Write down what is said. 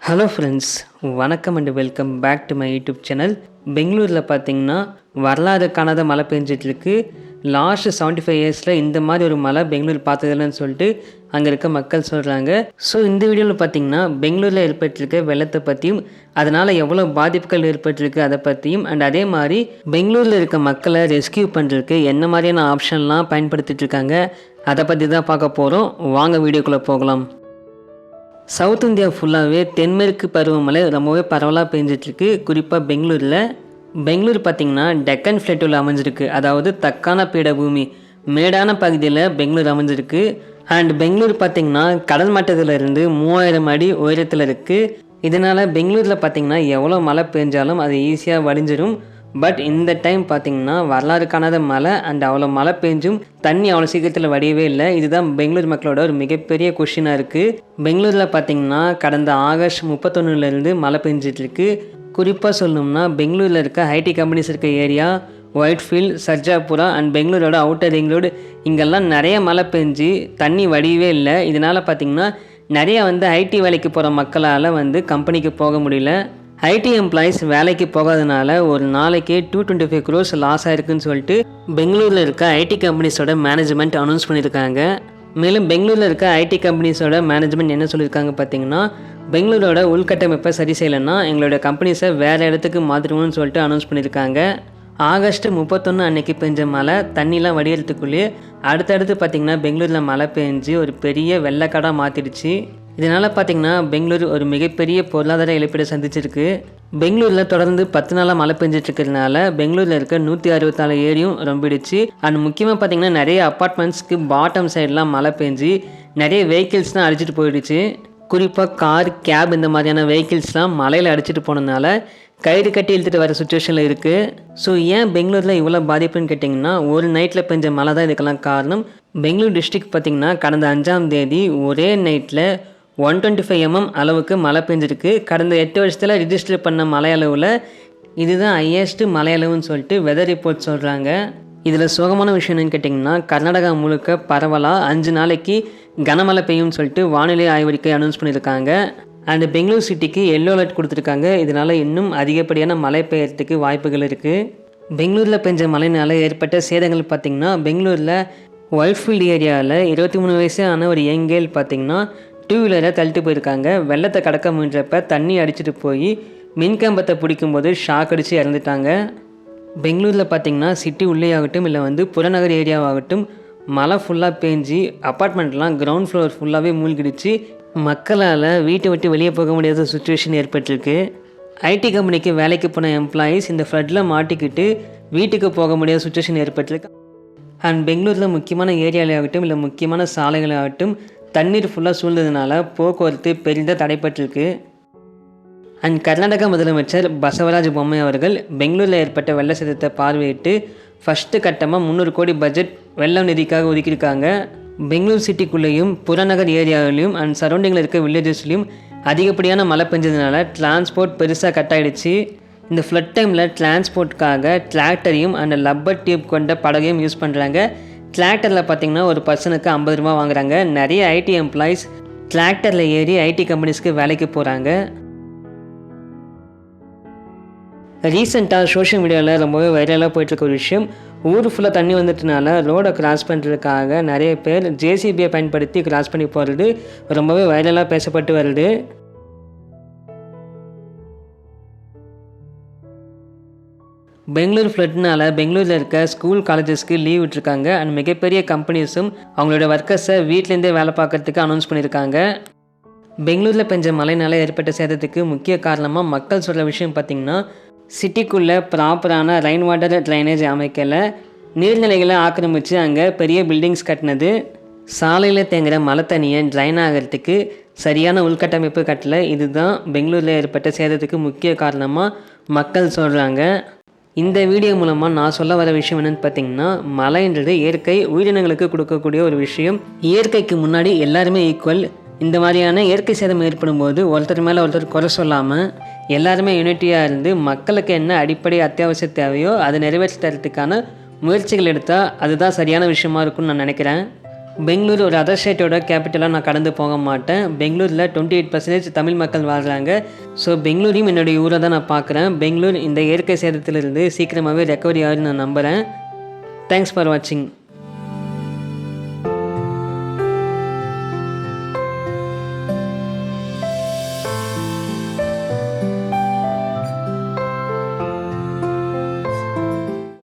Hello friends, வணக்கம் and welcome back to my YouTube channel. பெங்களூரில் பார்த்தீங்கன்னா வரலாறு காணாத மழை பெஞ்சிட்ருக்கு. லாஸ்ட் 75 இயர்ஸில் இந்த மாதிரி ஒரு மழை பெங்களூர் பார்த்ததில்லன்னு சொல்லிட்டு அங்கே இருக்க மக்கள் சொல்கிறாங்க. ஸோ இந்த வீடியோவில் பார்த்தீங்கன்னா பெங்களூரில் ஏற்பட்டிருக்க வெள்ளத்தை பற்றியும் அதனால் எவ்வளோ பாதிப்புகள் ஏற்பட்டிருக்கு அதை பற்றியும் அண்ட் அதே மாதிரி பெங்களூரில் இருக்க மக்களை ரெஸ்கியூ பண்ணுறதுக்கு என்ன மாதிரியான ஆப்ஷன்லாம் பயன்படுத்திட்டு இருக்காங்க அதை பற்றி தான் பார்க்க போகிறோம். வாங்க வீடியோக்குள்ளே போகலாம். சவுத் இந்தியா ஃபுல்லாகவே தென்மேற்கு பருவமழை ரொம்பவே பரவலாக பெஞ்சிட்ருக்கு. குறிப்பாக பெங்களூர் பார்த்திங்கன்னா டெக்கன் பிளேட்டூவில் அமைஞ்சிருக்கு. அதாவது தக்கான பீடபூமி மேடான பகுதியில் பெங்களூர் அமைஞ்சிருக்கு. அண்ட் பெங்களூர் பார்த்திங்கன்னா கடல் மட்டத்திலிருந்து 3000 அடி உயரத்தில் இருக்குது. இதனால் பெங்களூரில் பார்த்திங்கன்னா எவ்வளோ மழை பெஞ்சாலும் அது ஈஸியாக வடிஞ்சிடும். பட் இந்த டைம் பார்த்திங்கன்னா வரலாறு காணாத மழை அண்ட் அவ்வளோ மழை பெஞ்சும் தண்ணி அவ்வளோ சீக்கிரத்தில் வடியவே இல்லை. இதுதான் பெங்களூர் மக்களோட ஒரு மிகப்பெரிய கொஷினாக இருக்குது. பெங்களூரில் பார்த்திங்கன்னா கடந்த ஆகஸ்ட் 31 மழை பெஞ்சிட்ருக்கு. குறிப்பாக சொல்லணும்னா பெங்களூரில் இருக்க ஐடி கம்பெனிஸ் இருக்க ஏரியா ஒயிட்ஃபீல்ட், சர்ஜாபுரா அண்ட் பெங்களூரோட அவுட்டர் ரிங் ரோடு இங்கெல்லாம் நிறைய மழை பெஞ்சு தண்ணி வடியவே இல்லை. இதனால் பார்த்திங்கன்னா நிறைய ஐடி வேலைக்கு போகிற மக்களால் கம்பெனிக்கு போக முடியல. ஐடி எம்ப்ளாயிஸ் வேலைக்கு போகாதனால ஒரு நாளைக்கு 225 crores லாஸ் ஆயிருக்குன்னு சொல்லிட்டு பெங்களூரில் இருக்க ஐடி கம்பெனிஸோட மேனேஜ்மெண்ட் அனௌன்ஸ் பண்ணியிருக்காங்க. மேலும் பெங்களூரில் இருக்க ஐடி கம்பெனிஸோட மேனேஜ்மெண்ட் என்ன சொல்லியிருக்காங்க பார்த்தீங்கன்னா, பெங்களூரோட உள்கட்டமைப்பை சரி செய்யலைன்னா எங்களோட கம்பெனிஸை வேறு இடத்துக்கு மாற்றிடுவோம்னு சொல்லிட்டு அனௌன்ஸ் பண்ணியிருக்காங்க. ஆகஸ்ட் 31 அன்னைக்கு பெஞ்ச மழை தண்ணிலாம் வடிகிறதுக்குள்ளேயே அடுத்தடுத்து பார்த்திங்கன்னா பெங்களூரில் மழை பெஞ்சு ஒரு பெரிய வெள்ளக்காடாக மாற்றிடுச்சு. இதனால் பார்த்திங்கன்னா பெங்களூர் ஒரு மிகப்பெரிய பொருளாதார இழப்பீடை சந்திச்சிருக்கு. பெங்களூரில் தொடர்ந்து 10 நாளாக மழை பெஞ்சிட்ருக்கிறதுனால பெங்களூரில் இருக்க 164 ஏரியும் ரொம்பிடுச்சு. அண்ட் முக்கியமாக பார்த்திங்கன்னா நிறைய அப்பார்ட்மெண்ட்ஸ்க்கு பாட்டம் சைட்லாம் மழை பெஞ்சு நிறைய வெஹிக்கிள்ஸ்லாம் அடிச்சிட்டு போயிடுச்சு. குறிப்பாக கார், கேப் இந்த மாதிரியான வெஹிக்கிள்ஸ்லாம் மலையில் அடிச்சிட்டு போனதுனால கயிறு கட்டி இழுத்துட்டு வர சுச்சுவேஷனில் இருக்குது. ஸோ ஏன் பெங்களூரில் இவ்வளோ பாதிப்புன்னு கேட்டிங்கன்னா, ஒரு நைட்டில் பெஞ்ச மழை தான் இதுக்கெல்லாம் காரணம். பெங்களூர் டிஸ்ட்ரிக்ட் பார்த்திங்கன்னா கடந்த 5ஆம் தேதி ஒரே நைட்டில் 125 mm அளவுக்கு மழை பெஞ்சிருக்கு. கடந்த 8 வருஷத்தில் ரிஜிஸ்டர் பண்ண மழை அளவில் இதுதான் ஹையஸ்ட் மழை அளவுன்னு சொல்லிட்டு வெதர் ரிப்போர்ட் சொல்கிறாங்க. இதில் சோகமான விஷயம் என்னன்னு கேட்டிங்கன்னா, கர்நாடகா முழுக்க பரவலாக 5 நாளைக்கு கனமழை பெய்யும்னு சொல்லிட்டு வானிலை ஆய்வறிக்கை அனௌன்ஸ் பண்ணியிருக்காங்க. அண்ட் பெங்களூர் சிட்டிக்கு எல்லோ அலர்ட் கொடுத்துருக்காங்க. இதனால் இன்னும் அதிகப்படியான மழை பெய்யறதுக்கு வாய்ப்புகள் இருக்குது. பெங்களூரில் பெஞ்ச மழையினால் ஏற்பட்ட சேதங்கள் பார்த்திங்கன்னா, பெங்களூரில் ஒயிட்ஃபீல்ட் ஏரியாவில் 23 வயசான ஒரு யங் கேர்ள் பார்த்திங்கன்னா 2 வீலரை தள்ளிட்டு போயிருக்காங்க. வெள்ளத்தை கடக்க முயன்றப்ப தண்ணி அடிச்சுட்டு போய் மின்கம்பத்தை பிடிக்கும்போது ஷாக் அடித்து இறந்துட்டாங்க. பெங்களூரில் பார்த்திங்கன்னா சிட்டி உள்ளே ஆகட்டும் இல்லை புறநகர் ஏரியாவாகட்டும் மழை ஃபுல்லாக பேஞ்சு அப்பார்ட்மெண்ட்லாம் கிரவுண்ட் ஃப்ளோர் ஃபுல்லாகவே மூழ்கிடுச்சு. மக்களால் வீட்டை விட்டு வெளியே போக முடியாத சுச்சுவேஷன் ஏற்பட்டிருக்கு. ஐடி கம்பெனிக்கு வேலைக்கு போன எம்ப்ளாயீஸ் இந்த ஃப்ளட்டில் மாட்டிக்கிட்டு வீட்டுக்கு போக முடியாத சுச்சுவேஷன் ஏற்பட்டிருக்கு. அண்ட் பெங்களூரில் முக்கியமான ஏரியாவிலாகட்டும் இல்லை முக்கியமான சாலைகளாகட்டும் தண்ணீர் ஃபுல்லாக சூழ்ந்ததுனால போக்குவரத்து பெரிதாக தடைப்பட்டிருக்கு. அண்ட் கர்நாடகா முதலமைச்சர் பசவராஜ் பொம்மை அவர்கள் பெங்களூரில் ஏற்பட்ட வெள்ள சேதத்தை பார்வையிட்டு ஃபஸ்ட்டு கட்டமாக 300 கோடி பட்ஜெட் வெள்ள நிதிக்காக ஒதுக்கியிருக்காங்க. பெங்களூர் சிட்டிக்குள்ளேயும் புறநகர் ஏரியாவிலையும் அண்ட் சரௌண்டிங்கில் இருக்க வில்லேஜஸ்லையும் அதிகப்படியான மழை பெஞ்சதுனால டிரான்ஸ்போர்ட் பெருசாக கட் ஆகிடுச்சு. இந்த ஃப்ளட் டைமில் டிரான்ஸ்போர்ட்டுக்காக டிராக்டரையும் அண்ட் லப்பர் டியூப் கொண்ட படகையும் யூஸ் பண்ணுறாங்க. டிராக்டரில் பார்த்திங்கன்னா ஒரு பர்சனுக்கு 50 ரூபா வாங்குறாங்க. நிறைய ஐடி எம்ப்ளாயிஸ் டிராக்டரில் ஏறி ஐடி கம்பெனிஸ்க்கு வேலைக்கு போகிறாங்க. ரீசெண்டாக சோஷியல் மீடியாவில் ரொம்பவே வைரலாக போயிட்டுருக்க ஒரு விஷயம், ஊர் ஃபுல்லாக தண்ணி வந்துட்டனால ரோடை கிராஸ் பண்ணுறதுக்காக நிறைய பேர் ஜேசிபியை பயன்படுத்தி கிராஸ் பண்ணி போகிறது ரொம்பவே வைரலாக பேசப்பட்டு வருது. பெங்களூர் ஃப்ளட்னால பெங்களூரில் இருக்க ஸ்கூல் காலேஜஸ்க்கு லீவ் விட்டுருக்காங்க. அண்ட் மிகப்பெரிய கம்பெனிஸும் அவங்களோட ஒர்க்கர்ஸை வீட்டிலேருந்தே வேலை பார்க்கறதுக்கு அனௌன்ஸ் பண்ணியிருக்காங்க. பெங்களூரில் பெஞ்ச மழைனால ஏற்பட்ட சேதத்துக்கு முக்கிய காரணமாக மக்கள் சொல்கிற விஷயம் பார்த்திங்கன்னா, சிட்டிக்குள்ளே ப்ராப்பரான ரெயின் வாட்டர் ட்ரைனேஜ் அமைக்கலை, நீர்நிலைகளை ஆக்கிரமித்து அங்கே பெரிய பில்டிங்ஸ் கட்டினது, சாலையில் தேங்குகிற மழை தண்ணியை ட்ரைன் ஆகிறதுக்கு சரியான உள்கட்டமைப்பு கட்டலை. இதுதான் பெங்களூரில் ஏற்பட்ட சேதத்துக்கு முக்கிய காரணமாக மக்கள் சொல்கிறாங்க. இந்த வீடியோ மூலமாக நான் சொல்ல வர விஷயம் என்னென்னு பார்த்தீங்கன்னா, மழைன்றது இயற்கை உயிரினங்களுக்கு கொடுக்கக்கூடிய ஒரு விஷயம். இயற்கைக்கு முன்னாடி எல்லாருமே ஈக்குவல். இந்த மாதிரியான இயற்கை சேதம் ஏற்படும் போது ஒருத்தர் மேலே ஒருத்தர் குறை சொல்லாமல் எல்லாருமே யூனிட்டியாக இருந்து மக்களுக்கு என்ன அடிப்படை அத்தியாவசிய தேவையோ அதை நிறைவேற்றி தரத்துக்கான முயற்சிகள் எடுத்தால் அதுதான் சரியான விஷயமா இருக்கும்னு நான் நினைக்கிறேன். பெங்களூர் ஒரு அதர் ஸ்டேட்டோட கேபிட்டலாக நான் கடந்து போக மாட்டேன். பெங்களூரில் 28% தமிழ் மக்கள் வாழ்கிறாங்க. ஸோ பெங்களூரையும் என்னுடைய ஊரை தான் நான் பார்க்குறேன். பெங்களூர் இந்த இயற்கை சேதத்திலிருந்து சீக்கிரமாகவே ரெக்கவரி ஆகுதுன்னு நான் நம்புகிறேன். தேங்க்ஸ் ஃபார் வாட்சிங்.